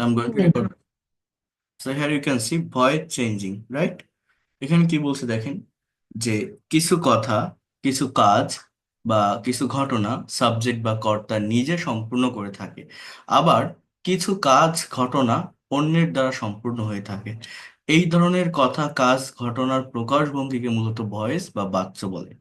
I'm going to record. So here you can see voice changing, right? এখানে কি বলছে দেখেন, যে কিছু কথা, কিছু কাজ বা কিছু ঘটনা সাবজেক্ট বা কর্তা নিজে সম্পূর্ণ করে থাকে, আবার কিছু কাজ ঘটনা অন্যের দ্বারা সম্পূর্ণ হয়ে থাকে। এই ধরনের কথা, কাজ, ঘটনার প্রকাশভঙ্গিকে মূলত ভয়েস বা বাচ্য বলে।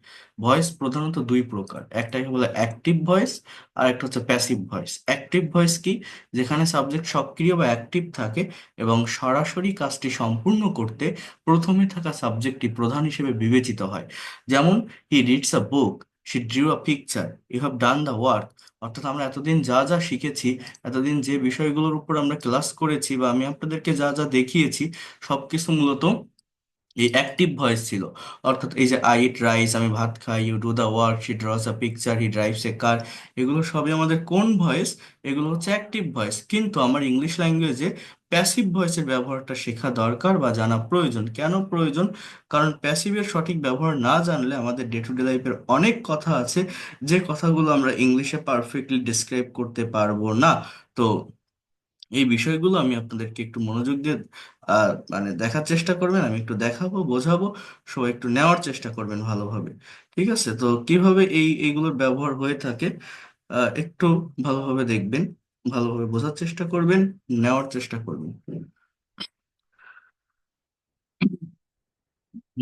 ভয়েস প্রধানত দুই প্রকার, একটাকে বলে অ্যাক্টিভ ভয়েস আর একটা হচ্ছে প্যাসিভ ভয়েস। অ্যাক্টিভ ভয়েস কি? যেখানে সাবজেক্ট সক্রিয় বা অ্যাক্টিভ থাকে এবং সরাসরি কাজটি সম্পূর্ণ করতে প্রথমে থাকা সাবজেক্টটি প্রধান হিসেবে বিবেচিত হয়। যেমন, he reads a book, she drew a picture, you have done the work. অর্থাৎ আমরা এতদিন যা যা শিখেছি, এতদিন যে বিষয়গুলোর উপর আমরা ক্লাস করেছি বা আমি আপনাদেরকে যা যা দেখিয়েছি, সবকিছু মূলত এই অ্যাক্টিভ ভয়েস ছিল। অর্থাৎ এই যে আই ইট রাইস, আমি ভাত খাই, you do the work, she draws a picture, he drives a car, এগুলো সবই আমাদের কোন ভয়েস? এগুলো হচ্ছে অ্যাক্টিভ ভয়েস। কিন্তু আমার ইংলিশ ল্যাঙ্গুয়েজে প্যাসিভ ভয়েসের ব্যবহারটা শেখা দরকার বা জানা প্রয়োজন। কেন প্রয়োজন? কারণ প্যাসিভের সঠিক ব্যবহার না জানলে আমাদের ডে টু ডে লাইফের অনেক কথা আছে, যে কথাগুলো আমরা ইংলিশে পারফেক্টলি ডিসক্রাইব করতে পারবো না। তো এই বিষয়গুলো আমি আপনাদেরকে একটু মনোযোগ দিয়ে মানে দেখার চেষ্টা করবেন, আমি একটু দেখাবো, বোঝাবো, সবাই একটু নেওয়ার চেষ্টা করবেন ভালোভাবে। ঠিক আছে? তো কিভাবে এইগুলোর ব্যবহার হয়ে থাকে একটু ভালোভাবে দেখবেন, ভালোভাবে বোঝার চেষ্টা করবেন, নেওয়ার চেষ্টা করবেন।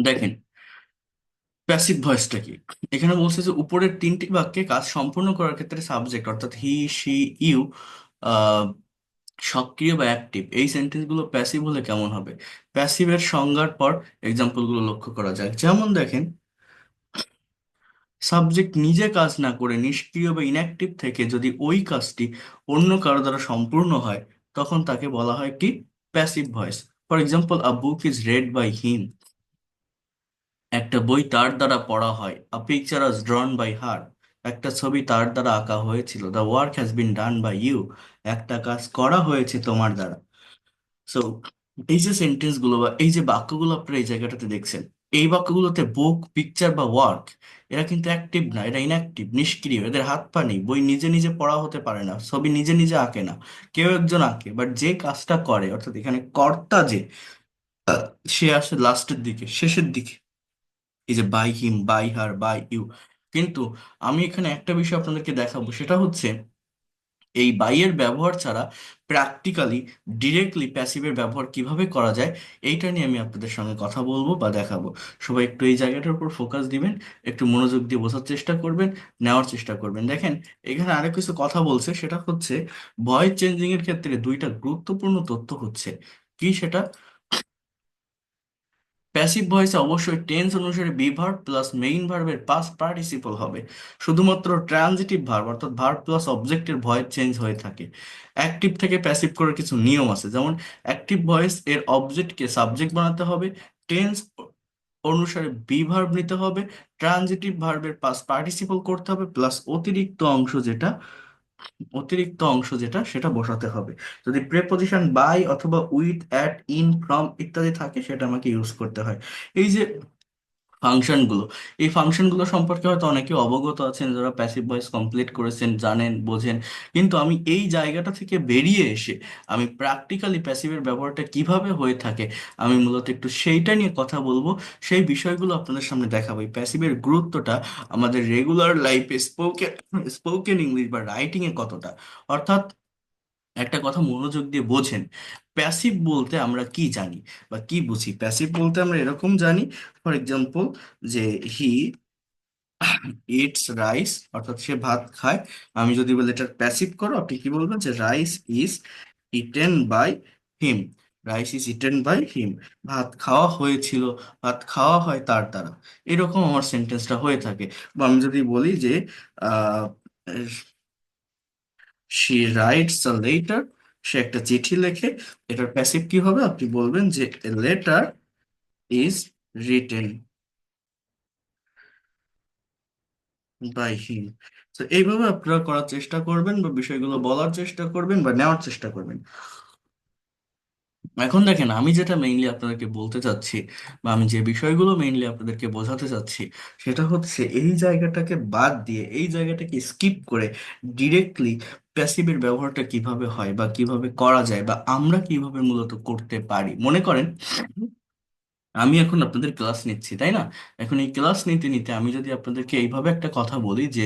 দেখেন, প্যাসিভ ভয়েসটা কি? এখানে বলছে যে উপরের তিনটি বাক্যে কাজ সম্পূর্ণ করার ক্ষেত্রে সাবজেক্ট অর্থাৎ হি, সি, ইউ সক্রিয় বা অ্যাক্টিভ, এই সেন্টেন্সগুলো প্যাসিভ হলে কেমন হবে? প্যাসিভের সংজ্ঞার পর এক্সাম্পলগুলো লক্ষ্য করা যায়। যেমন দেখেন, সাবজেক্ট নিজে কাজ না করে নিষ্ক্রিয় বা ইনঅ্যাক্টিভ থেকে যদি ওই কাজটি অন্য কারো দ্বারা সম্পূর্ণ হয়, তখন তাকে বলা হয় কি? Passive voice. For example, a book is read by him, একটা বই তার দ্বারা পড়া হয়। আ picture was drawn by her, একটা ছবি তার দ্বারা আঁকা হয়েছিল। The work has been done by you, একটা কাজ করা হয়েছে তোমার দ্বারা। সো এই যে সেন্টেন্স গুলো বা এই যে বাক্যগুলো আপনারা এই জায়গাটাতে দেখছেন, এই বাক্যগুলোতে বুক, পিকচার বা ওয়ার্ক, এরা কিন্তু অ্যাক্টিভ না, এরা ইনঅ্যাক্টিভ, নিষ্ক্রিয়, এদের হাত পা নেই, বই নিজে নিজে পড়া হতে পারে না, ছবি নিজে নিজে আঁকে না, কেউ একজন আঁকে, বাট যে কাজটা করে অর্থাৎ এখানে কর্তা যে, সে আসে লাস্টের দিকে, শেষের দিকে। এই যে by him, by her, by you. কিন্তু আমি এখানে একটা বিষয় আপনাদেরকে দেখাবো, সেটা হচ্ছে এই বাইয়ের ব্যবহার ছাড়া প্র্যাকটিক্যালি ডিরেক্টলি প্যাসিভের ব্যবহার কিভাবে করা যায়, এইটা নিয়ে আমি আপনাদের সঙ্গে কথা বলবো বা দেখাবো। সবাই একটু এই জায়গাটার উপর ফোকাস দিবেন, একটু মনোযোগ দিয়ে বোঝার চেষ্টা করবেন, নেওয়ার চেষ্টা করবেন। দেখেন, এখানে আরেক কিছু কথা বলছে, সেটা হচ্ছে ভয়েস চেঞ্জিং এর ক্ষেত্রে দুইটা গুরুত্বপূর্ণ তথ্য হচ্ছে কি সেটা। প্যাসিভ ভয়েসে অবশ্যই টেন্স অনুসারে বি ভার্ব প্লাস মেইন ভার্বের পাস্ট পার্টিসিপল হবে। শুধুমাত্র ট্রানজিটিভ ভার্ব অর্থাৎ ভার্ব প্লাস অবজেক্টের ভয়েস চেঞ্জ হয়ে থাকে। অ্যাক্টিভ থেকে প্যাসিভ করার কিছু নিয়ম আছে, যেমন অ্যাক্টিভ ভয়েস এর অবজেক্টকে সাবজেক্ট বানাতে হবে, টেন্স অনুসারে বি ভার্ব নিতে হবে, ট্রানজিটিভ ভার্বের পাস্ট পার্টিসিপল করতে হবে, প্লাস অতিরিক্ত অংশ যেটা সেটা বসাতে হবে। যদি প্রেপোজিশন বাই অথবা উইথ, অ্যাট, ইন, ফ্রম ইত্যাদি থাকে, সেটা আমাকে ইউজ করতে হয়। এই যে ফাংশনগুলো, এই ফাংশনগুলো সম্পর্কে হয়তো অনেকে অবগত আছেন, যারা প্যাসিভ ভয়েস কমপ্লিট করেছেন, জানেন, বোঝেন। কিন্তু আমি এই জায়গাটা থেকে বেরিয়ে এসে আমি প্র্যাকটিক্যালি প্যাসিভের ব্যবহারটা কিভাবে হয়ে থাকে, আমি মূলত একটু সেইটা নিয়ে কথা বলবো। সেই বিষয়গুলো আপনাদের সামনে দেখাবো, এই প্যাসিভের গুরুত্বটা আমাদের রেগুলার লাইফে স্পোকেন স্পোকেন ইংলিশ বা রাইটিং এ কতটা। অর্থাৎ একটা কথা মনোযোগ দিয়ে বোঝেন, প্যাসিভ বলতে আমরা কি জানি বা কি বুঝি? প্যাসিভ বলতে আমরা এরকম জানি, ফর এক্সাম্পল, যে হি ইটস রাইস, অর্থাৎ সে ভাত খায়। আমি যদি বলি এটার প্যাসিভ করো, আপনি কি বলবেন? যে rice is eaten by him, rice is eaten by him, ভাত খাওয়া হয়েছিল, ভাত খাওয়া হয় তার দ্বারা। এরকম আমার সেন্টেন্সটা হয়ে থাকে। বা আমি যদি বলি যে আহ শি রাইটস আ লেটার, সে একটা চিঠি লেখে, এটার প্যাসিভ কি হবে? আপনি বলবেন যে a letter is written by him. তো এইভাবে আপনারা করার চেষ্টা করবেন বা বিষয়গুলো বলার চেষ্টা করবেন বা নেওয়ার চেষ্টা করবেন। এখন দেখেন, আমি যেটা মেইনলি আপনাদেরকে বলতে চাচ্ছি বা আমি যে বিষয়গুলো মেইনলি আপনাদেরকে বোঝাতে চাচ্ছি, সেটা হচ্ছে এই জায়গাটাকে বাদ দিয়ে, এই জায়গাটাকে স্কিপ করে ডিরেক্টলি প্যাসিভের ব্যবহারটা কিভাবে হয় বা কিভাবে করা যায় বা আমরা কিভাবে মূলত করতে পারি। মনে করেন আমি এখন আপনাদের ক্লাস নিচ্ছি, তাই না? এখন এই ক্লাস নিতে নিতে আমি যদি আপনাদেরকে এইভাবে একটা কথা বলি যে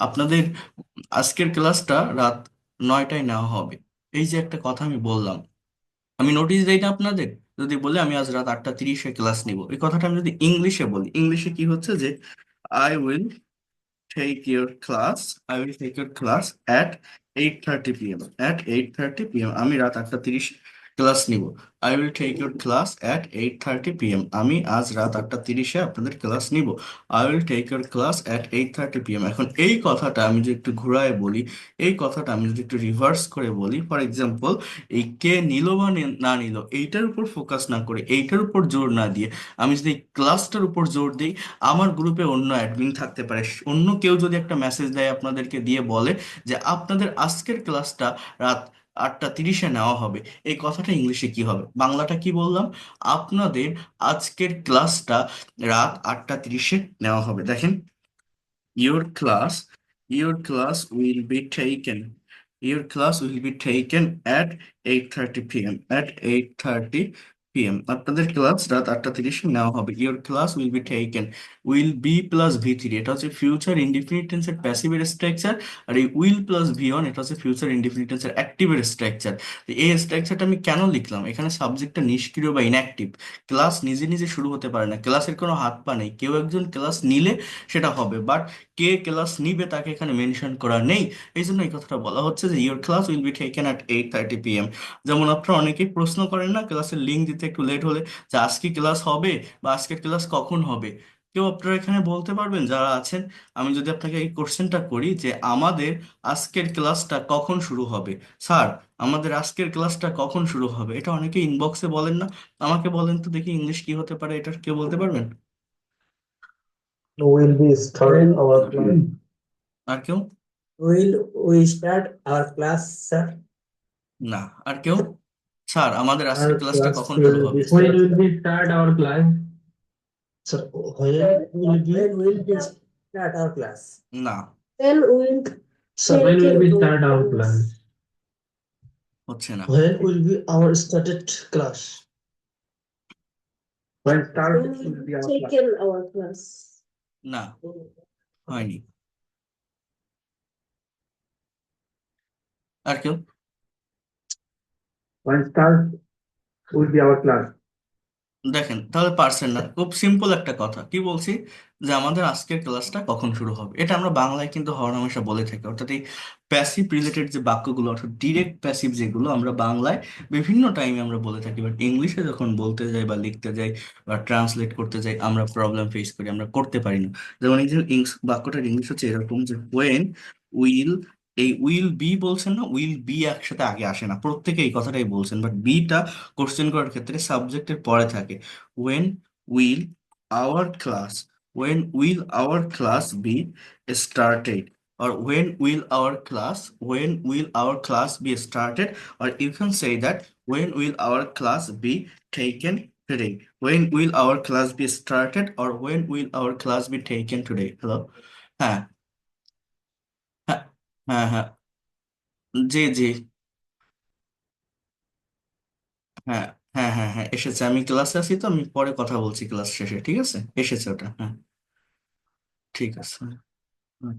আপনাদের আজকের ক্লাসটা রাত 9টায় নেওয়া হবে, এই যে একটা কথা আমি বললাম, আমি নোটিশ দেই না আপনাদের? যদি বলি আমি আজ রাত 8:30-এ ক্লাস নিব, এই কথাটা আমি যদি ইংলিশে বলি, ইংলিশে কি হচ্ছে যে I will take your class. I will take your class at 8:30 p.m. At 8:30 p.m. আমি রাত 8:30 ক্লাস নিব। I will take your class at 8:30 p.m. আমি আজ রাত 8:30-এ আপনাদের ক্লাস নিব। I will take your class at 8:30 p.m. এখন এই কথাটা আমি যদি একটু ঘুরায় বলি, এই কথাটা আমি যদি একটু রিভার্স করে বলি, ফর এক্সাম্পল, এই কে নিল বা না নিল এইটার উপর ফোকাস না করে, এইটার উপর জোর না দিয়ে আমি যদি ক্লাসটার উপর জোর দিই, আমার গ্রুপে অন্য অ্যাডমিন থাকতে পারে, অন্য কেউ যদি একটা মেসেজ দেয় আপনাদেরকে দিয়ে বলে যে আপনাদের আজকের ক্লাসটা রাত 8:30-এ নেওয়া হবে, এই কথাটা ইংলিশে কি হবে? বাংলাটা কি বললাম? আপনাদের আজকের ক্লাসটা রাত 8:30-এ নেওয়া হবে। দেখেন, your class, your class will be taken. Your class will be taken at 8:30 p.m. At 8:30 p.m. আপনাদের ক্লাস রাত 8:30 নেওয়া হবে। Your class will be taken. Will be plus V3, এটা হচ্ছে ফিউচার ইনডিফিনিট টেন্সের প্যাসিভের স্ট্রাকচার। আর এই উইল প্লাস ভি অন, এটা হচ্ছে ফিউচার ইনডিফিনিট টেন্সের অ্যাক্টিভের স্ট্রাকচার। এই স্ট্রাকচারটা আমি কেন লিখলাম? এখানে সাবজেক্টটা নিষ্ক্রিয় বা ইনঅ্যাক্টিভ। ক্লাস নিজে নিজে শুরু হতে পারে না, ক্লাসের কোনো হাত পা নেই, কেউ একজন ক্লাস নিলে সেটা হবে, বাট কে ক্লাস নিবে তাকে এখানে মেনশন করা নেই। এই জন্য এই কথাটা বলা হচ্ছে যে your class will be taken at 8:30 p.m. যেমন আপনারা অনেকেই প্রশ্ন করেন না ক্লাসের লিঙ্ক দিতে একটু লেট হলে, যে আজকে ক্লাস হবে বা আজকের ক্লাস কখন হবে? কেউ আপনারা এখানে বলতে পারবেন যারা আছেন? আমি যদি আপনাকে এই কোশ্চেনটা করি যে আমাদের আজকের ক্লাসটা কখন শুরু হবে, স্যার আমাদের আজকের ক্লাসটা কখন শুরু হবে, এটা অনেকে ইনবক্সে বলেন না? আমাকে বলেন তো দেখি ইংলিশ কি হতে পারে, এটা কেউ বলতে পারবেন? Will be starting our class. আর কেউ? Will we start our class, sir? না। আর কেউ? স্যার আমাদের আজকের Our ক্লাসটা class কখন শুরু will হবে? be when will we start our class? Sir, when will we start our class? না, When will Sir, when will we start our class? হচ্ছে না। When will be our started class? When start will be our class. Taken our class. না, হয়নি। আর কেউ? When start will be our class. দেখেন তাহলে পারছেন না, খুব সিম্পল একটা কথা কি বলছি, যে আমাদের আজকের ক্লাসটা কখন শুরু হবে, এটা আমরা বাংলায় কিন্তু হরহামেশা বলে থাকি। অর্থাৎ এই প্যাসিভ রিলেটেড যে বাক্যগুলো, অর্থাৎ ডিরেক্ট প্যাসিভ যেগুলো, আমরা বাংলায় বিভিন্ন টাইমে আমরা বলে থাকি, বাট ইংলিশে যখন বলতে যাই বা লিখতে যাই বা ট্রান্সলেট করতে যাই, আমরা প্রবলেম ফেস করি, আমরা করতে পারি না। যেমন এই যে বাক্যটার ইংলিশ হচ্ছে এরকম যে ওয়েন উইল, এই উইল বি বলছেন না, উইল বি একসাথে আগে আসে না, প্রত্যেকে এই কথাটাই বলছেন, বাট বিটা কোশ্চেন করার ক্ষেত্রে সাবজেক্টের পরে থাকে। when will our class, when will our class be started, or when will our class be started, or you can say that when will our class be taken today, when will our class be started, or when will our class be taken today. Hello? হ্যাঁ, হ্যাঁ, হ্যাঁ, হ্যাঁ, জি জি, হ্যাঁ, হ্যাঁ, হ্যাঁ, হ্যাঁ, এসেছে। আমি ক্লাসে আছি তো, আমি পরে কথা বলছি ক্লাস শেষে, ঠিক আছে? এসেছে ওটা, হ্যাঁ। ঠিক আছে। হুম।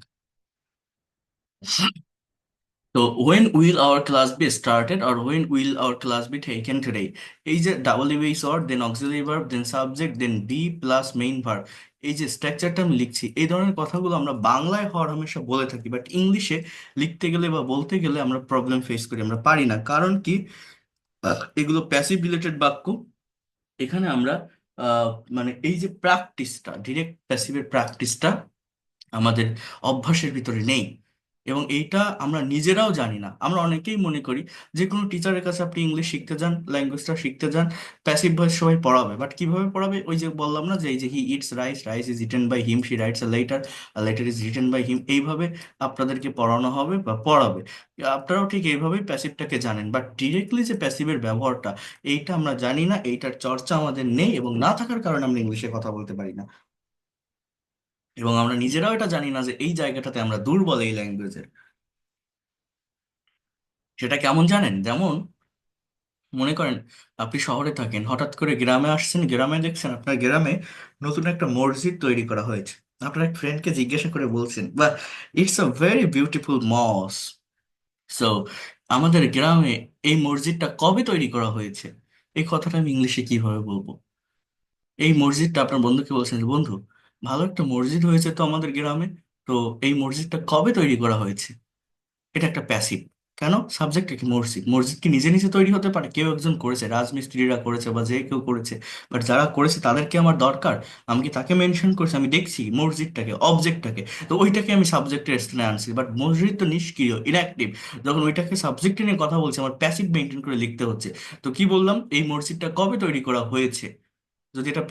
তো when will our class be started, or when will our class be taken today, এই যে WH or then auxiliary verb then subject then be plus main verb, এই যে স্ট্রাকচারটা আমি লিখছি, এই ধরনের কথাগুলো আমরা বাংলায় হর হামেশা বলে থাকি, বাট ইংলিশে লিখতে গেলে বা বলতে গেলে আমরা প্রবলেম ফেস করি, আমরা পারি না। কারণ কি? এগুলো প্যাসিভ রিলেটেড বাক্য। এখানে আমরা আহ, মানে এই যে প্র্যাকটিসটা, ডিরেক্ট প্যাসিভের প্র্যাকটিসটা আমাদের অভ্যাসের ভিতরে নেই, এবং এইটা আমরা নিজেরাও জানি না। আমরা অনেকেই মনে করি যে কোনো টিচারের কাছে আপনি ইংলিশ শিখতে যান, ল্যাঙ্গুয়েজটা শিখতে যান, প্যাসিভ ভয়েস সবাই পড়াবে, বাট কিভাবে পড়াবে? ওই যে বললাম না যে এই যে he eats rice, rice is eaten by him, she writes a letter, letter is written by him, এইভাবে আপনাদেরকে পড়ানো হবে বা পড়াবে। আপনারাও ঠিক এইভাবেই প্যাসিভটাকে জানেন, বাট ডিরেক্টলি যে প্যাসিভের ব্যবহারটা, এইটা আমরা জানি না, এইটার চর্চা আমাদের নেই, এবং না থাকার কারণে আমরা ইংলিশে কথা বলতে পারি না, এবং আমরা নিজেরাও এটা জানি না যে এই জায়গাটাতে আমরা দুর্বল এই ল্যাঙ্গুয়েজের। সেটা কেমন জানেন? যেমন মনে করেন আপনি শহরে থাকেন, হঠাৎ করে গ্রামে আসছেন, গ্রামে দেখছেন আপনার গ্রামে নতুন একটা মসজিদ তৈরি করা হয়েছে। আপনার এক ফ্রেন্ডকে জিজ্ঞাসা করে বলছেন, বা it's a very beautiful moss. So আমাদের গ্রামে এই মসজিদটা কবে তৈরি করা হয়েছে? এই কথাটা আমি ইংলিশে কিভাবে বলবো? এই মসজিদটা আপনার বন্ধুকে বলছেন যে, বন্ধু, ভালো একটা মসজিদ হয়েছে তো আমাদের গ্রামে, তো এই মসজিদটা কবে তৈরি করা হয়েছে? এটা একটা প্যাসিভ। কেন? সাবজেক্ট কি? মসজিদ। মসজিদ কি নিজে নিজে তৈরি হতে পারে? কেউ একজন করেছে, রাজমিস্ত্রিরা করেছে বা যে কেউ করেছে। বাট যারা করেছে তাদেরকে আমার দরকার। আমি কি তাকে মেনশন করছি? আমি দেখছি মসজিদটাকে, অবজেক্টটাকে, তো ওইটাকে আমি সাবজেক্টের স্থানে আনছি। বাট মসজিদ তো নিষ্ক্রিয়, ইনঅ্যাক্টিভ। যখন ওইটাকে সাবজেক্ট নিয়ে কথা বলছে, আমার প্যাসিভ মেনটেন করে লিখতে হচ্ছে। তো কি বললাম? এই মসজিদটা কবে তৈরি করা হয়েছে। যদি এটা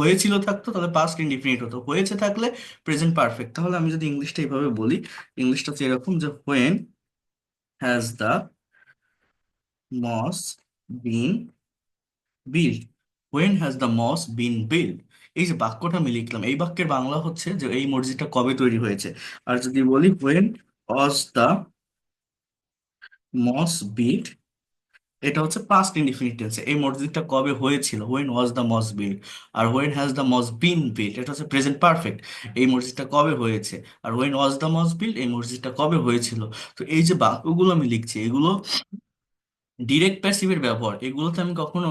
হয়েছিল থাকতো তাহলে পাস্ট ইনডিফিনিট হতো, হয়েছে থাকলে প্রেজেন্ট পারফেক্ট। তাহলে আমি যদি ইংলিশটা এইভাবে বলি, ইংলিশটা হচ্ছে এরকম যে, when has the moss been build. When has the moss been build. এই যে বাক্যটা আমি লিখলাম, এই বাক্যের বাংলা হচ্ছে যে এই মসজিদটা কবে তৈরি হয়েছে। আর যদি বলি when was the mosque built, এটা হচ্ছে পাস্ট ইনডিফিনিট টেন্সে। এই মসজিদটা কবে হয়েছিল, when was the mosque built. আর when has the moss been built, এটা হচ্ছে প্রেজেন্ট পারফেক্ট। এই মসজিদটা কবে হয়েছে। আর when was the mosque built, এই মসজিদটা কবে হয়েছিল। তো এই যে বাক্যগুলো আমি লিখছি, এগুলো ডিরেক্ট প্যাসিভের ব্যবহার। এগুলোতে আমি কখনো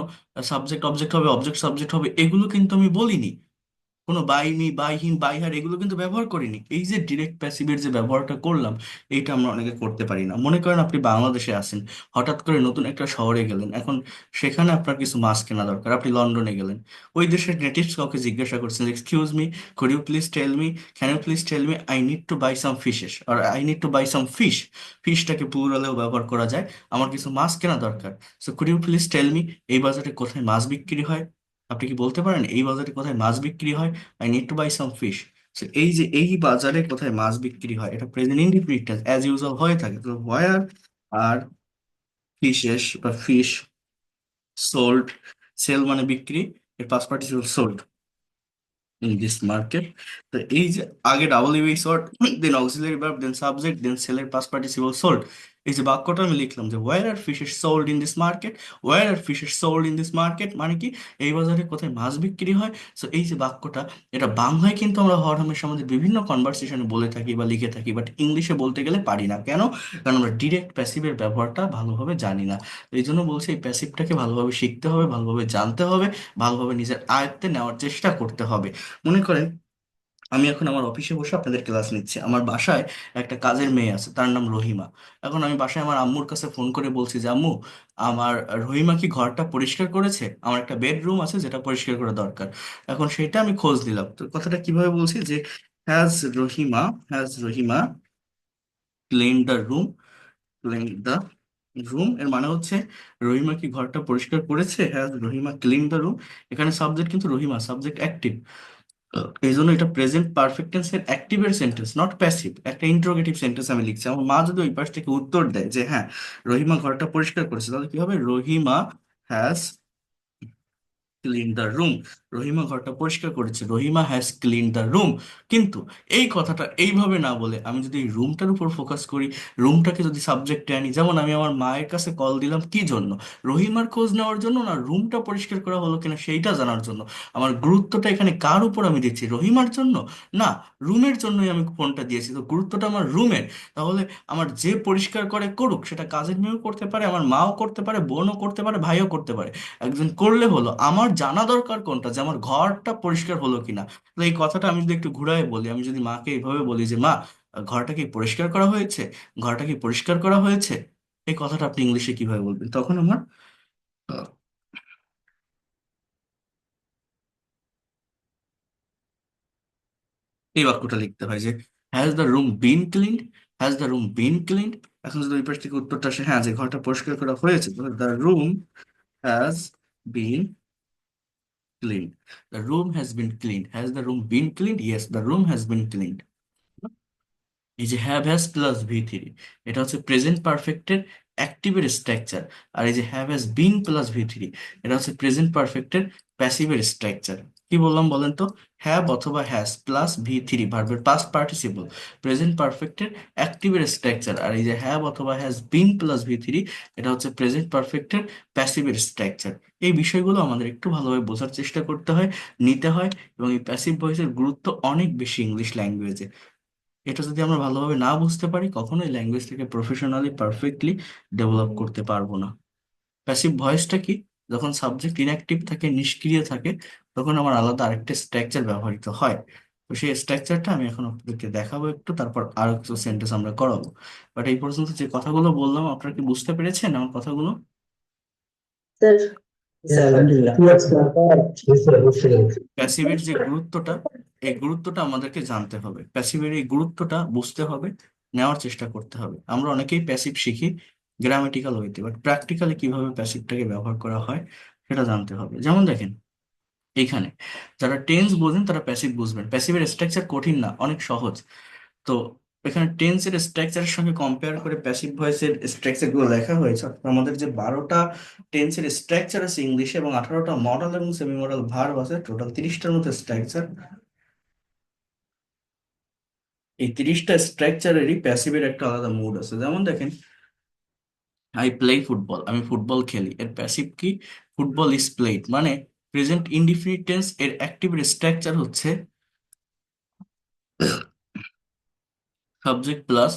সাবজেক্ট অবজেক্ট হবে, অবজেক্ট সাবজেক্ট হবে, এগুলো কিন্তু আমি বলিনি। কোনো by me, by him, by her এগুলো কিন্তু ব্যবহার করিনি। এই যে ডিরেক্ট প্যাসিভের যে ব্যবহারটা করলাম, এইটা আমরা অনেকে করতে পারি না। মনে করেন আপনি বাংলাদেশে আছেন, হঠাৎ করে নতুন একটা শহরে গেলেন, এখন সেখানে আপনার কিছু মাছ কেনা দরকার, আপনি লন্ডনে গেলেন। ওই দেশের নেটিভস কাউকে জিজ্ঞাসা করছেন, excuse me, could you please tell me, can you please tell me, I need to buy some fishes, আর I need to buy some fish. ফিশটাকে প্লুরালেও ব্যবহার করা যায়। আমার কিছু মাছ কেনা দরকার, so could you please tell me, এই বাজারে কোথায় মাছ বিক্রি হয়? আপনি কি বলতে পারেন এই বাজারে কোথায় মাছ বিক্রি হয়? I need to buy some fish. এই যে এই বাজারে কোথায় মাছ বিক্রি হয়, এটা present indefinite tense as usual হয়ে থাকে। তো হোয়ার আর ফিশেস বা ফিশ সোল্ড, সেল মানে বিক্রি, এর past participle sold in this market. তো এই যে আগে W short, then auxiliary verb, then subject, then সেলের পাস্ট পার্টিসিপল সোল্ড। এই যে বাক্যটা আমি লিখলাম যে, where are fishes sold in this market, where are fishes sold in this market, মানে কি? এই বাজারে কোথায় মাছ বিক্রি হয়। সো এই যে বাক্যটা, এটা বাংলায় কিন্তু আমরা হর হামেশা আমাদের বিভিন্ন কনভারসেশনে বলে থাকি বা লিখে থাকি, বাট ইংলিশে বলতে গেলে পারি না। কেন? কারণ আমরা ডিরেক্ট প্যাসিভের ব্যবহারটা ভালোভাবে জানি না। তো এই জন্য বলছি, এই প্যাসিভটাকে ভালোভাবে শিখতে হবে, ভালোভাবে জানতে হবে, ভালোভাবে নিজের আয়ত্তে নেওয়ার চেষ্টা করতে হবে। মনে করেন আমি এখন আমার অফিসে বসে আপনাদের ক্লাস নিচ্ছি, আমার বাসায় একটা কাজের মেয়ে আছে, তার নাম রহিমা। এখন আমি বাসায় আমার আম্মুর কাছে ফোন করে বলছি যে, আম্মু, আমার রহিমা কি ঘরটা পরিষ্কার করেছে? আমার একটা বেডরুম আছে যেটা পরিষ্কার করা দরকার। এখন সেটা আমি খোঁজ নিলাম। তো কথাটা কিভাবে বলছি যে, has Rahima, has Rahima clean the room, clean the room এর মানে হচ্ছে রহিমা কি ঘরটা পরিষ্কার করেছে, has Rahima clean the room. এখানে সাবজেক্ট কিন্তু রহিমা, সাবজেক্ট অ্যাক্টিভ। এই জন্য এটা প্রেজেন্ট পারফেক্ট টেন্সের অ্যাক্টিভের সেন্টেন্স, নট প্যাসিভ। একটা ইন্টারোগেটিভ সেন্টেন্স আমি লিখছি। আমার মা যদি ওই পাশ থেকে উত্তর দেয় যে হ্যাঁ, রহিমা ঘরটা পরিষ্কার করেছে, তাহলে কি হবে? Rahima has clean the room. Rahima ঘরটা পরিষ্কার করেছে, Rahima has clean the room. কিন্তু এই কথাটা এইভাবে না বলে আমি যদি এই রুমটার উপর ফোকাস করি, রুমটাকে যদি সাবজেক্টে আনি, যেমন আমি আমার মায়ের কাছে কল দিলাম কি জন্য? রহিমার খোঁজ নেওয়ার জন্য না, রুমটা পরিষ্কার করা হলো কিনা সেইটা জানার জন্য। আমার গুরুত্বটা এখানে কার উপর আমি দিচ্ছি? রহিমার জন্য না, রুমের জন্যই আমি ফোনটা দিয়েছি। তো গুরুত্বটা আমার রুমের। তাহলে আমার যে পরিষ্কার করে করুক, সেটা কাজের মেয়েও করতে পারে, আমার মাও করতে পারে, বোনও করতে পারে, ভাইও করতে পারে। একজন করলে হলো, আমার জানা দরকার কোনটা, যে আমার ঘরটা পরিষ্কার হলো কিনা। তো এই কথাটা আমি যদি একটু ঘুরায় বলি, আমি যদি মাকে এইভাবে বলি যে, মা, ঘরটা কি পরিষ্কার করা হয়েছে, ঘরটা কি পরিষ্কার করা হয়েছে, এই কথাটা আপনি ইংলিশে কিভাবে বলবেন? তখন আমার আহ, এই বাক্যটা লিখতে হয় যে, has the room been cleaned, has the room been cleaned. এখন যদি ওই পাশ থেকে উত্তরটা আসে হ্যাঁ, যে ঘরটা পরিষ্কার করা হয়েছে, তাহলে the room has been cleaned. The room has been cleaned. Has the room been cleaned? Yes, the room has been cleaned. এই যে have has plus V three, এটা হচ্ছে প্রেজেন্ট পারফেক্টের অ্যাক্টিভের স্ট্রাকচার। আর এই যে have has been plus V three, এটা হচ্ছে present পারফেক্টের প্যাসিভের স্ট্রাকচার। কি বললাম বলেন তো? হ্যাভ অথবা হ্যাজ প্লাস ভি থ্রি, ভার্বের পাস্ট পার্টিসিপল, প্রেজেন্ট পারফেক্টের অ্যাক্টিভের স্ট্রাকচার। আর এই যে হ্যাভ অথবা has been plus V three, এটা হচ্ছে প্রেজেন্ট পারফেক্টের প্যাসিভের স্ট্রাকচার। এই বিষয়গুলো আমাদের একটু ভালোভাবে বোঝার চেষ্টা করতে হয়, নিতে হয়। এবং এই প্যাসিভ ভয়েসের গুরুত্ব অনেক বেশি ইংলিশ ল্যাঙ্গুয়েজে। এটা যদি আমরা ভালোভাবে না বুঝতে পারি, কখনোই ল্যাঙ্গুয়েজটাকে প্রফেশনালি পারফেক্টলি ডেভেলপ করতে পারবো না। প্যাসিভ ভয়েসটা কি? যখন সাবজেক্ট ইনঅ্যাক্টিভ থাকে, নিষ্ক্রিয় থাকে, তখন আমার আলাদা আরেকটা স্ট্রাকচার ব্যবহৃত হয়। তো সেই স্ট্রাকচারটা আমি এখন আপনাদেরকে দেখাবো একটু, তারপর আরো কিছু সেন্টেন্স আমরা করাবো। বাট এই পর্যন্ত যে কথাগুলো বললাম, আপনারা কি বুঝতে পেরেছেন আমার কথাগুলো? স্যার, স্যার আলহামদুলিল্লাহ। জি স্যার, বুঝতে পেরেছি। প্যাসিভের যে গুরুত্বটা, এই গুরুত্বটা আমাদেরকে জানতে হবে, প্যাসিভের এই গুরুত্বটা বুঝতে হবে, নেওয়ার চেষ্টা করতে হবে। আমরা অনেকেই প্যাসিভ শিখি গ্রামেটিক্যাল ওয়েতে, বাট প্র্যাকটিক্যালি কিভাবে প্যাসিভটাকে ব্যবহার করা হয় সেটা জানতে হবে। যেমন দেখেন, এইখানে যারা টেন্স বোঝেন তারা প্যাসিভ বুঝবেন। প্যাসিভের স্ট্রাকচার কঠিন না, অনেক সহজ। তো এখানে টেন্সের স্ট্রাকচারের সঙ্গে কম্পেয়ার করে প্যাসিভ ভয়েসের স্ট্রাকচার গুলো লেখা হয়েছে। অর্থাৎ আমাদের যে 12টা টেন্সের স্ট্রাকচার আছে ইংলিশে, এবং 18টা মডাল এবং সেমি মডাল ভার্ব আছে, টোটাল 30টার মতো স্ট্রাকচার। এই 30টা স্ট্রাকচারেরই প্যাসিভের একটা আলাদা মুড আছে। যেমন দেখেন, আই প্লে ফুটবল, আমি ফুটবল খেলি, এর প্যাসিভ কি? Football is played. মানে প্রেজেন্ট ইনডিফিনিট টেন্স এর অ্যাক্টিভের স্ট্রাকচার হচ্ছে subject plus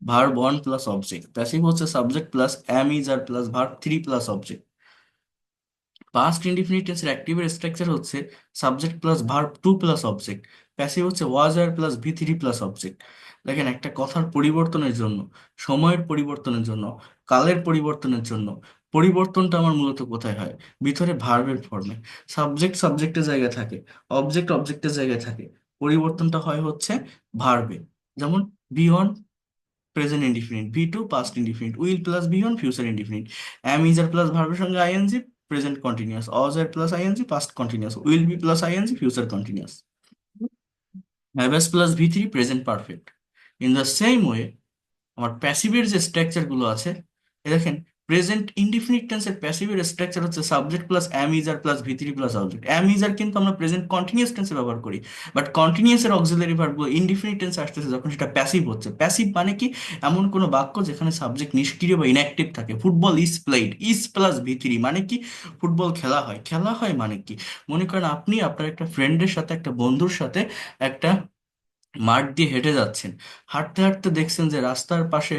verb one plus object. Passive হচ্ছে subject plus am is are plus verb three plus object. Past indefinite টেন্সের অ্যাক্টিভের স্ট্রাকচার হচ্ছে subject plus verb two plus object. Passive হচ্ছে was are plus V three plus object. দেখেন, একটা কথার পরিবর্তনের জন্য, সময়ের পরিবর্তনের জন্য, কালের পরিবর্তনের জন্য পরিবর্তনটা আমার মূলত কোথায় হয়? ভিতরে ভার্বের ফর্মে। সাবজেক্ট সাবজেক্টের জায়গায় থাকে, অবজেক্ট অবজেক্টের জায়গায় থাকে, পরিবর্তনটা হয় হচ্ছে ভার্বে। যেমন V one present indefinite, V two past indefinite, will plus V one future indefinite, am is are plus ভার্বের সঙ্গে ING present continuous, was are plus ING past continuous, will be plus ING future continuous, have plus V three present perfect. In the same way আমার প্যাসিভের যে structure গুলো আছে, এ দেখেন, present indefinite টেন্সের প্যাসিভের স্ট্রাকচার হচ্ছে subject plus am is are plus V three plus object. Am is are কিন্তু আমরা প্রেজেন্ট কন্টিনিউয়াস টেন্সে ব্যবহার করি, বাট কন্টিনিউয়াস এর অক্সিলারি ভার্বগুলো ইনডিফিনিট টেন্সে আসতেছে যখন সেটা প্যাসিভ হচ্ছে। প্যাসিভ মানে কি? এমন কোনো বাক্য যেখানে সাবজেক্ট নিষ্ক্রিয় বা ইনঅ্যাক্টিভ থাকে। Football is played, is plus V three মানে কি? ফুটবল খেলা হয়। খেলা হয় মানে কি? মনে করেন আপনি আপনার একটা ফ্রেন্ডের সাথে, একটা বন্ধুর সাথে একটা মাঠ দিয়ে হেঁটে যাচ্ছেন। হাঁটতে হাঁটতে দেখছেন যে রাস্তার পাশে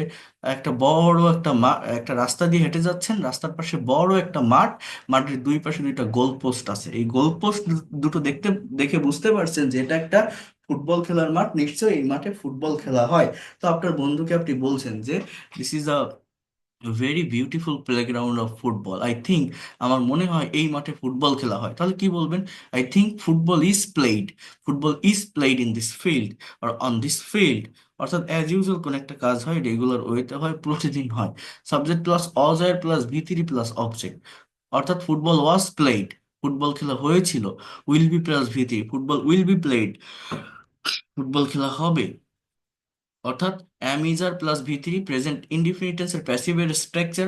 একটা রাস্তা দিয়ে হেঁটে যাচ্ছেন, রাস্তার পাশে বড় একটা মাঠ। মাঠের দুই পাশে দুইটা গোল পোস্ট আছে। এই গোল পোস্ট দুটো দেখে বুঝতে পারছেন যে এটা একটা ফুটবল খেলার মাঠ, নিশ্চয়ই এই মাঠে ফুটবল খেলা হয়। তো আপনার বন্ধুকে আপনি বলছেন যে this is a very beautiful playground of football, I think, আমার মনে হয় এই মাঠে ফুটবল খেলা হয়। তাহলে কি বলবেন? I think football is played in this field আর অন দিস ফিল্ড। অর্থাৎ অ্যাজ ইউজুয়াল কোন একটা কাজ হয়, রেগুলার ওয়েতে হয়, প্রতিদিন হয়। Subject plus was are plus V three plus object. অর্থাৎ ফুটবল ওয়াজ প্লেড, ফুটবল খেলা হয়েছিল। Will be plus V three, football will be played, football খেলা হবে। অর্থাৎ am is are plus V three present indefinite টেন্সের প্যাসিভের structure,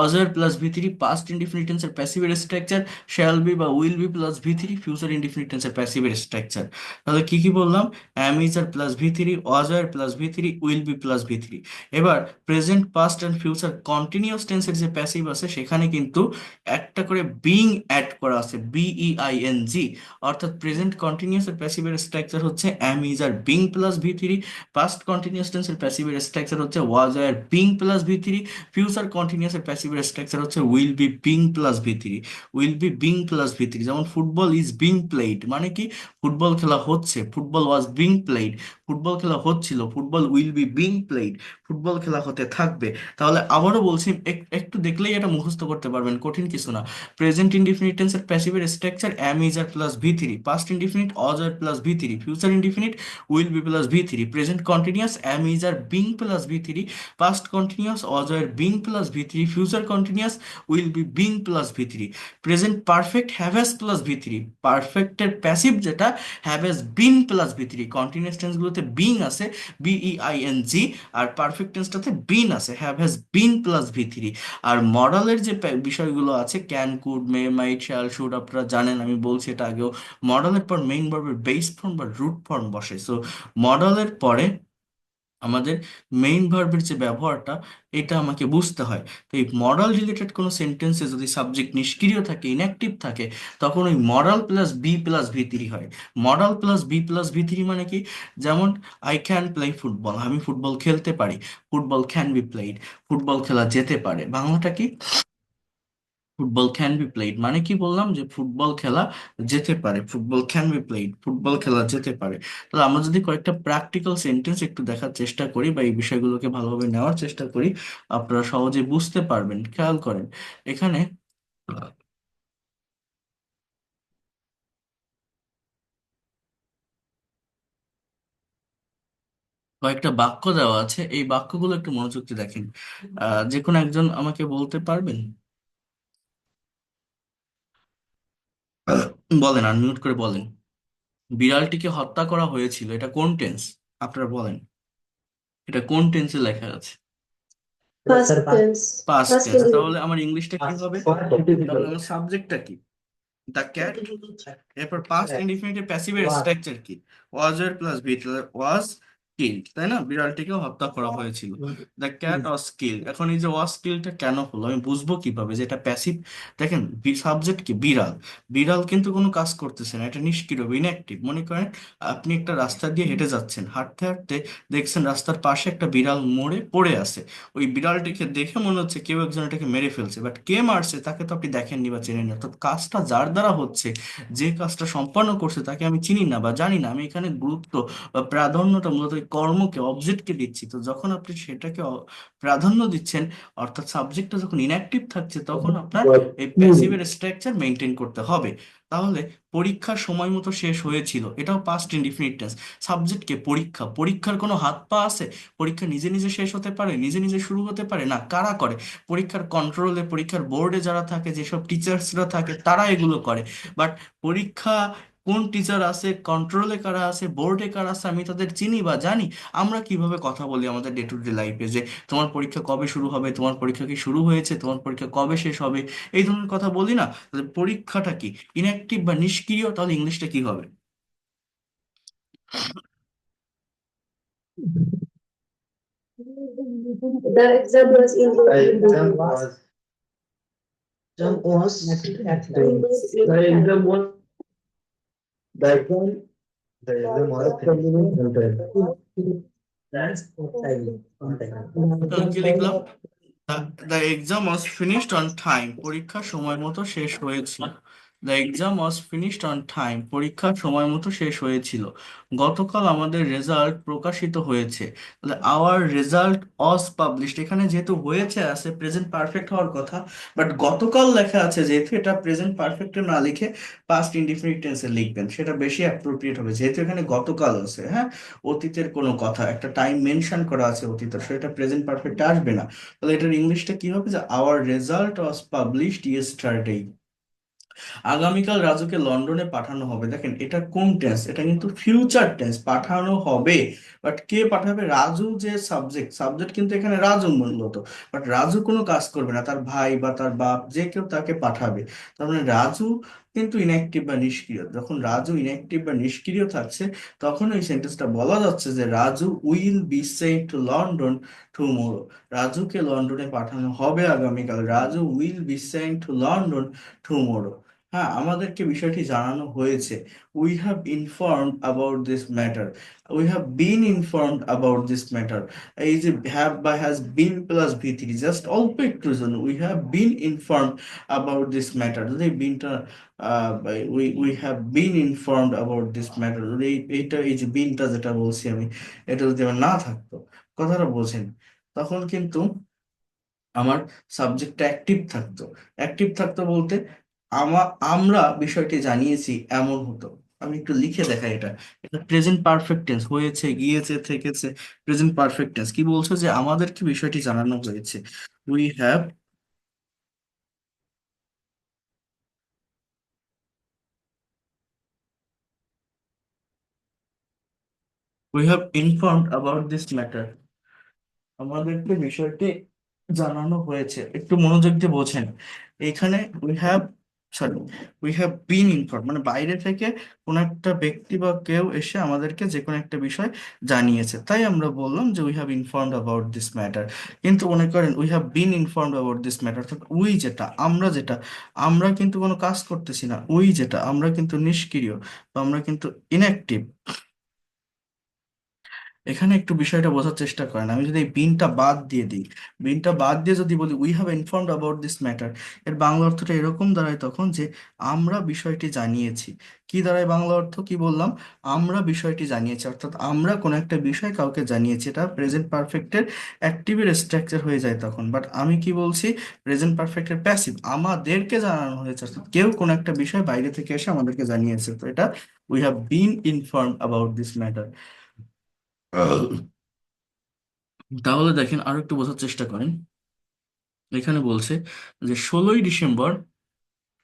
was are plus V three past indefinite টেন্সের প্যাসিভের স্ট্রাকচার, শ্যাল বি বা will be plus V three future indefinite টেন্সের প্যাসিভের স্ট্রাকচার। তাহলে কি কি বললাম? am is are plus V three, was are plus V three, will be plus V three. এবার present past and future continuous টেন্সের যে প্যাসিভ আছে সেখানে কিন্তু একটা করে বিং অ্যাড করা আছে, BEING। অর্থাৎ প্রেজেন্ট কন্টিনিউয়াস এর প্যাসিভের স্ট্রাকচার হচ্ছে am is are being plus V three, past continuous টেন্সের প্যাসিভের স্ট্রাকচার হচ্ছে was are being plus V three, future continuous এর প্যাসিভের স্ট্রাকচার হচ্ছে will be being plus V three, will be being plus V three. যেমন football is being played মানে কি? Football খেলা হচ্ছে, football was being played, football খেলা হচ্ছিল, football will be being played, football খেলা হতে থাকবে। তাহলে আবারও বলছি, একটু দেখলেই এটা মুখস্থ করতে পারবেন, কঠিন কিছু না। প্রেজেন্ট ইনডিফিনিট টেন্সের প্যাসিভের structure am is are plus V three, past indefinite was are plus V three, future indefinite will be plus V three, present continuous am is are being plus V three, past continuous was are being plus V three, future continuous will be being plus V three, present perfect have plus V three, পারফেক্টের passive যেটা have been plus V three. Continuous টেন্সগুলোতে being আছে, BEING। আর perfect টেন্সটাতে been আছে, have has been plus V three. আর মডালের যে বিষয়গুলো আছে, can, could, may, might, shall, should, আপনারা জানেন, আমি বলছি এটা আগেও, মডালের পর মেইন ভার্বের বেস ফর্ম বা রুট ফর্ম বসে। সো মডালের পরে আমাদের মেইন ভার্বের যে ব্যবহারটা, এটা আমাকে বুঝতে হয়। তো এই মডাল রিলেটেড কোনো সেন্টেন্সে যদি সাবজেক্ট নিষ্ক্রিয় থাকে, ইনঅ্যাক্টিভ থাকে, তখন ওই modal plus be plus V three হয়। Modal plus be plus V three মানে কি? যেমন আই ক্যান প্লে ফুটবল, আমি ফুটবল খেলতে পারি। Football can be played, football খেলা যেতে পারে। বাংলাটা কি? ফুটবল ক্যান বি প্লেড মানে কি বললাম, যে ফুটবল খেলা যেতে পারে, football can be played, football খেলা যেতে পারে। তাহলে আমরা যদি কয়েকটা প্র্যাকটিক্যাল সেন্টেন্স একটু দেখার চেষ্টা করি বা এই বিষয়গুলোকে ভালোভাবে নেওয়ার চেষ্টা করি, আপনারা সহজে বুঝতে পারবেন। খেয়াল করেন এখানে কয়েকটা বাক্য দেওয়া আছে, এই বাক্যগুলো একটু মনোযোগ দিয়ে দেখেন। যে কোনো একজন আমাকে বলতে পারবেন? বলেন, আনমিউট করে বলেন। বিড়ালটিকে হত্যা করা হয়েছিল, এটা কোন টেন্স? আপনারা বলেন, এটা কোন টেন্সে লেখা আছে? Past tense. Past Past tense. continuous. তাহলে আমার ইংলিশটা কি হবে? তাহলে আমার সাবজেক্টটা কি? The cat. এরপর পাস্ট ইনডিফিনিটিভ প্যাসিভের স্ট্রাকচার কি? ওয়াজ এর প্লাস বি, ওয়াজ কিল্ড, তাই না? বিড়ালটিকে হত্যা করা হয়েছিল। The cat was killed. এখন এই যে ওয়াজ কিল্ডটা কেন হলো আমি বুঝবো কিভাবে যে এটা প্যাসিভ? দেখেন, সাবজেক্ট কি? বিড়াল। বিড়াল কিন্তু কোনো কাজ করতেছে না, এটা নিষ্ক্রিয়, ইনঅ্যাক্টিভ। মনে করেন আপনি একটা রাস্তা দিয়ে হেঁটে যাচ্ছেন, হাঁটতে হাঁটতে দেখছেন রাস্তার পাশে একটা বিড়াল মরে পড়ে আছে। ওই বিড়ালটিকে দেখে মনে হচ্ছে কেউ একজন এটাকে মেরে ফেলছে, বাট কে মারছে তাকে তো আপনি দেখেননি বা চেনেন না। তো কাজটা যার দ্বারা হচ্ছে, যে কাজটা সম্পন্ন করছে, তাকে আমি চিনি না বা জানি না। আমি এখানে গুরুত্ব বা প্রাধান্যটা মূলত ওই কর্মকে, অবজেক্টকে দিচ্ছি। তো যখন আপনি সেটাকে প্রাধান্য দিচ্ছেন, অর্থাৎ সাবজেক্টটা যখন ইনঅ্যাক্টিভ থাকছে, তখন আপনার এই প্যাসিভের স্ট্রাকচার মেনটেন করতে হবে। তাহলে পরীক্ষা সময় মতো শেষ হয়েছিল, এটাও পাস্ট ইনডিফিনিট টেন্স। সাবজেক্টকে পরীক্ষা, পরীক্ষার কোনো হাত পা আছে? পরীক্ষা নিজে নিজে শেষ হতে পারে, নিজে নিজে শুরু হতে পারে না। কারা করে? পরীক্ষার কন্ট্রোলে, পরীক্ষার বোর্ডে যারা থাকে, যেসব টিচার্সরা থাকে, তারা এগুলো করে। বাট পরীক্ষা কোন টিচার আছে, কন্ট্রোলে কারা আছে, বোর্ডে কারা আছে, আমি তাদের চিনি বা জানি? আমরা কিভাবে কথা বলি আমাদের ডে টু ডে লাইফে, যে তোমার পরীক্ষা কবে শুরু হবে, তোমার পরীক্ষা কি শুরু হয়েছে, তোমার পরীক্ষা কবে শেষ হবে, এই ধরনের কথা বলি না? তাহলে পরীক্ষাটা কি? ইনঅ্যাক্টিভ বা নিষ্ক্রিয়। তাহলে ইংলিশটা কি হবে? The exam was in exam was the exam was the exam the exam was on তাহলে কি লিখলাম? time. The exam was finished on time, পরীক্ষা সময় মতো শেষ হয়েছিল। The exam was finished on time, পরীক্ষা সময় মতো শেষ হয়েছিল। গতকাল আমাদের রেজাল্ট প্রকাশিত হয়েছে। তাহলে আওয়ার রেজাল্ট ওয়াজ পাবলিশড, এখানে যেহেতু হয়েছে আছে, প্রেজেন্ট পারফেক্ট হওয়ার কথা, বাট গতকাল লেখা আছে, যেহেতু এটা প্রেজেন্ট পারফেক্টে না লিখে পাস্ট ইনডিফিনিট টেন্সে লিখবেন, সেটা বেশি অ্যাপ্রোপ্রিয়েট হবে। যেহেতু এখানে গতকাল আছে, হ্যাঁ, অতীতের কোনো কথা, একটা টাইম মেনশন করা আছে অতীতের, সেটা প্রেজেন্ট পারফেক্টে আসবে না। তাহলে এটার ইংলিশটা কি হবে? যে our result was published yesterday. আগামীকাল রাজুকে লন্ডনে পাঠানো হবে। দেখেন এটা কোন টেন্স? এটা কিন্তু ফিউচার টেন্স, পাঠানো হবে। বাট কে পাঠাবে? রাজু যে সাবজেক্ট, সাবজেক্ট কিন্তু এখানে রাজু মূলত। বাট রাজু কোনো কাজ করবে না, তার ভাই বা তার বাপ যে কেউ তাকে পাঠাবে। তার মানে রাজু কিন্তু ইনঅ্যাক্টিভ বা নিষ্ক্রিয়। যখন রাজু ইনঅ্যাক্টিভ বা নিষ্ক্রিয় থাকছে, তখন এই সেন্টেন্সটা বলা যাচ্ছে যে Raju will be sent to London tomorrow. রাজুকে লন্ডনে পাঠানো হবে আগামীকাল। Raju will be sent to London tomorrow. হ্যাঁ, আমাদেরকে বিষয়টি জানানো হয়েছে। We have informed about this matter, we have been informed about this matter. এই যে হ্যাভ বা has been plus V three, just অল্প একটু জন্য, we have been informed about this matter, যদি বিনটা we have been informed about this matter, যদি এইটা, এই যে বিনটা যেটা বলছি আমি, এটা যদি আমার না থাকতো, কথাটা বোঝেন, তখন কিন্তু আমার সাবজেক্টটা অ্যাক্টিভ থাকতো। অ্যাক্টিভ থাকতো বলতে আমরা বিষয়টি জানিয়েছি এমন হতো। আমি একটু লিখে দেখাই এটা। এটা প্রেজেন্ট পারফেক্ট টেন্স, হয়েছে, গিয়েছে, থেকেছে। প্রেজেন্ট পারফেক্ট টেন্স কি বলছো? যে আমাদেরকে বিষয়টি জানানো হয়েছে। We have we have informed about this matter. আমাদেরকে বিষয়টি জানানো হয়েছে, একটু মনোযোগ দিয়ে বোঝেন। এখানে we have, sorry, we have been inform মানে বাইরে থেকে কোন একটা ব্যক্তি বা কেউ এসে আমাদেরকে যে কোনো একটা বিষয় জানিয়েছে, তাই আমরা বললাম যে we have informed about this matter. কিন্তু মনে করেন we have been informed about this matter, অর্থাৎ উই যেটা, আমরা যেটা, আমরা কিন্তু কোনো কাজ করতেছি না, উই যেটা, আমরা কিন্তু নিষ্ক্রিয় বা আমরা কিন্তু ইনঅ্যাক্টিভ। এখানে একটু বিষয়টা বোঝার চেষ্টা করেন। আমি যদি এই বিনটা বাদ দিয়ে দিই, বিনটা বাদ দিয়ে যদি বলি we have informed about this matter, এর বাংলা অর্থটা এরকম দাঁড়ায় তখন যে আমরা বিষয়টি জানিয়েছি। কি দাঁড়ায় বাংলা অর্থ, কি বললাম? আমরা বিষয়টি জানিয়েছি, অর্থাৎ আমরা কোনো একটা বিষয় কাউকে জানিয়েছি। এটা প্রেজেন্ট পারফেক্টের অ্যাক্টিভের স্ট্রাকচার হয়ে যায় তখন। বাট আমি কি বলছি, প্রেজেন্ট পারফেক্টের প্যাসিভ, আমাদেরকে জানানো হয়েছে, অর্থাৎ কেউ কোনো একটা বিষয় বাইরে থেকে এসে আমাদেরকে জানিয়েছে। তো এটা we have been informed about this matter. তাহলে দেখেন আরো একটু বোঝার চেষ্টা করেন। এখানে বলছে যে 16ই ডিসেম্বর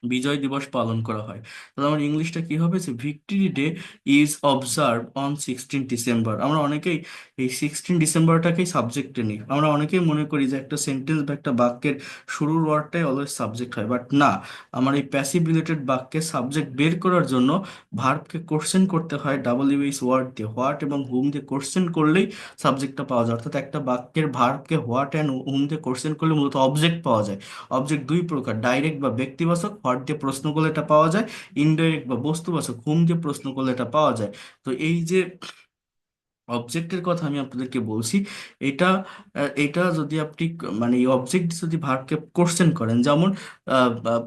বিজয় দিবস পালন করা হয়। তাহলে আমার ইংলিশটা কি হবে, যে victory day is observe on 16 December. আমরা অনেকেই এই 16 ডিসেম্বরটাকেই সাবজেক্টে নিই। আমরা অনেকেই মনে করি যে একটা সেন্টেন্স বা একটা বাক্যের শুরুর ওয়ার্ডটাই অলওয়েজ সাবজেক্ট হয়, বাট না। আমার এই প্যাসিভ রিলেটেড বাক্যের সাবজেক্ট বের করার জন্য ভার্বকে কোশ্চেন করতে হয় ডাব্লিউএইচ ওয়ার্ড দিয়ে, হোয়াট এবং হুম দিয়ে কোশ্চেন করলেই সাবজেক্টটা পাওয়া যায়। অর্থাৎ একটা বাক্যের ভার্বকে হোয়াট অ্যান্ড হুম দিয়ে কোশ্চেন করলে মূলত অবজেক্ট পাওয়া যায়। অবজেক্ট দুই প্রকার, ডাইরেক্ট বা ব্যক্তিবাচক, হোয়াট দিয়ে প্রশ্ন করলে এটা পাওয়া যায়। ইনডাইরেক্ট বা বস্তুবাচক, হুম দিয়ে প্রশ্ন করলে এটা পাওয়া যায়। তো এই যে অবজেক্টের কথা আমি আপনাদেরকে বলছি, এটা এটা যদি আপনি মানে এই অবজেক্ট যদি ভার্বকে কোশ্চেন করেন, যেমন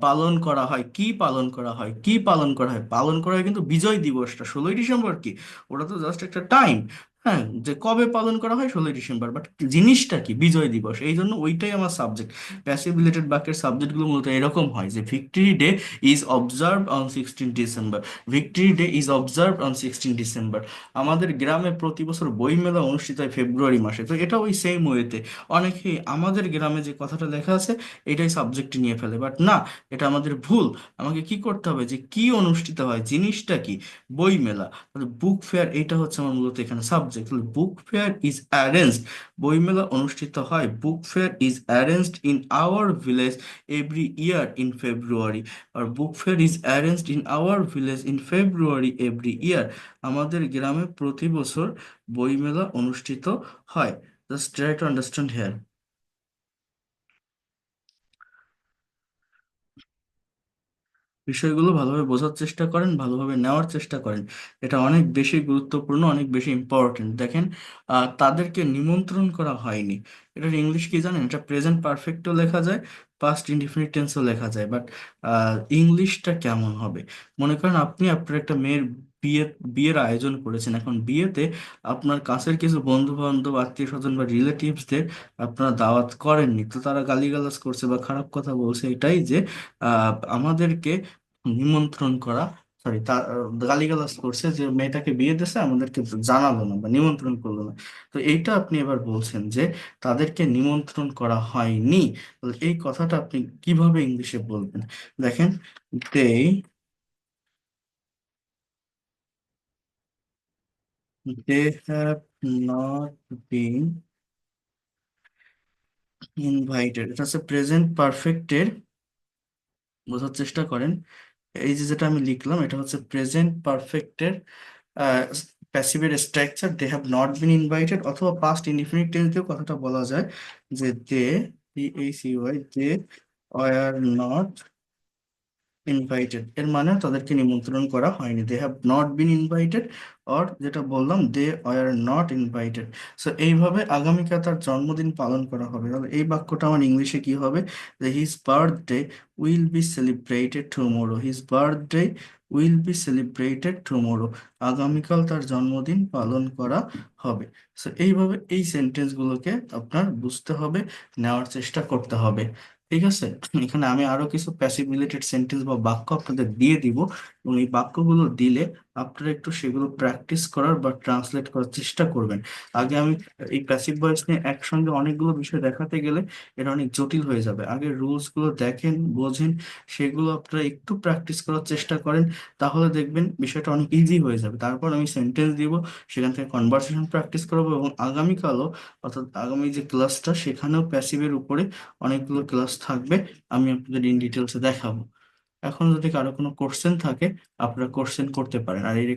পালন করা হয়, কি পালন করা হয়, কি পালন করা হয়, পালন করা হয় কিন্তু বিজয় দিবসটা 16ই ডিসেম্বর, কি ওটা তো জাস্ট একটা টাইম। হ্যাঁ, যে কবে পালন করা হয় 16ই ডিসেম্বর, বাট জিনিসটা কি বিজয় দিবস, এই জন্য ওইটাই আমার সাবজেক্ট। প্যাসিভ রিলেটেড বাক্যের সাবজেক্টগুলো মূলত এরকম হয় যে victory day is observe on 16 December, victory day is observe on 16 December. আমাদের গ্রামে প্রতি বছর বই মেলা অনুষ্ঠিত হয় ফেব্রুয়ারি মাসে। তো এটা ওই সেম ওয়েতে অনেকেই আমাদের গ্রামে যে কথাটা লেখা আছে এটাই সাবজেক্টে নিয়ে ফেলে, বাট না, এটা আমাদের ভুল। আমাকে কি করতে হবে, যে কি অনুষ্ঠিত হয়, জিনিসটা কি, বই মেলা। তাহলে বুক ফেয়ার, এটা হচ্ছে আমার মূলত এখানে সাবজেক্ট। তাহলে বুক ফেয়ার ইজ অ্যারেঞ্জড, বই মেলা অনুষ্ঠিত হয়, book fair is arranged in our village every year in February, আর book fair is arranged in our village in February every year. আমাদের গ্রামে প্রতি বছর বইমেলা অনুষ্ঠিত হয়। Just try to understand here. বিষয়গুলো ভালোভাবে বোঝার চেষ্টা করেন, ভালোভাবে নেওয়ার চেষ্টা করেন। এটা অনেক বেশি গুরুত্বপূর্ণ, অনেক বেশি ইম্পর্টেন্ট। দেখেন, তাদেরকে নিমন্ত্রণ করা হয়নি, এটার ইংলিশ কি জানেন? এটা প্রেজেন্ট পারফেক্টও লেখা যায়, পাস্ট ইনডিফিনিট টেন্সও লেখা যায়, বাট ইংলিশটা কেমন হবে? মনে করেন আপনি আপনার একটা মেয়ের বিয়ে, বিয়ের আয়োজন করেছেন। এখন বিয়েতে আপনার কাছের কিছু বন্ধু বান্ধব, আত্মীয় স্বজন বা রিলেটিভসদের আপনারা দাওয়াত করেননি, তো তারা গালিগালাজ করছে বা খারাপ কথা বলছে এটাই যে আমাদেরকে নিমন্ত্রণ করা, সরি, তা গালিগালাজ করছে যে মেয়েটাকে বিয়ে দিছে, আমাদেরকে জানালো না বা নিমন্ত্রণ করলো না। তো এইটা আপনি এবার বলছেন যে তাদেরকে নিমন্ত্রণ করা হয়নি। তো এই কথাটা আপনি কিভাবে ইংলিশে বলবেন? দেখেন, they they have not been invited, এটা হচ্ছে প্রেজেন্ট পারফেক্টের, বোঝার চেষ্টা করেন। এই যে যেটা আমি লিখলাম এটা হচ্ছে প্রেজেন্ট পারফেক্টের প্যাসিভের structure, they have not been invited, অথবা পাস্ট ইনডিফিনিট টেন্স দিয়েও কথাটা বলা যায় যে দে ওয়ার নট ইনভাইটেড। এর মানে তাদেরকে নিমন্ত্রণ করা হয়নি, they have not been invited. Or যেটা বললাম, they were not invited. So এইভাবে আগামীকাল তার জন্মদিন পালন করা হবে। তাহলে এই বাক্যটা আমার ইংলিশে কি হবে, যে his birthday will be celebrated tomorrow, his birthday will be celebrated tomorrow, আগামীকাল তার জন্মদিন পালন করা হবে। সো এইভাবে এই সেন্টেন্সগুলোকে আপনার বুঝতে হবে, নেওয়ার চেষ্টা করতে হবে। ঠিক আছে। এখানে আমি আরো কিছু প্যাসিভ রিলেটেড সেন্টেন্স বা বাক্য আপনাদের দিয়ে দিব, এবং এই বাক্যগুলো দিলে আপনারা একটু সেগুলো প্র্যাকটিস করার বা ট্রান্সলেট করার চেষ্টা করবেন। আগে আমি এই প্যাসিভ ভয়েস নিয়ে একসঙ্গে অনেকগুলো বিষয় দেখাতে গেলে এটা অনেক জটিল হয়ে যাবে। আগে রুলস গুলো দেখেন, বোঝেন, সেগুলো আপনারা একটু প্র্যাকটিস করার চেষ্টা করেন, তাহলে দেখবেন বিষয়টা অনেক ইজি হয়ে যাবে। তারপর আমি সেন্টেন্স দিব, সেখান থেকে কনভারসেশন প্র্যাকটিস করবো, এবং আগামীকালও অর্থাৎ আগামী যে ক্লাসটা সেখানেও প্যাসিভের উপরে অনেকগুলো ক্লাস থাকবে, আমি আপনাদের ইন ডিটেলসে দেখাবো। এখন যদি কারো কোনো কোশ্চেন থাকে আপনারা কোশ্চেন করতে পারেন। আর এই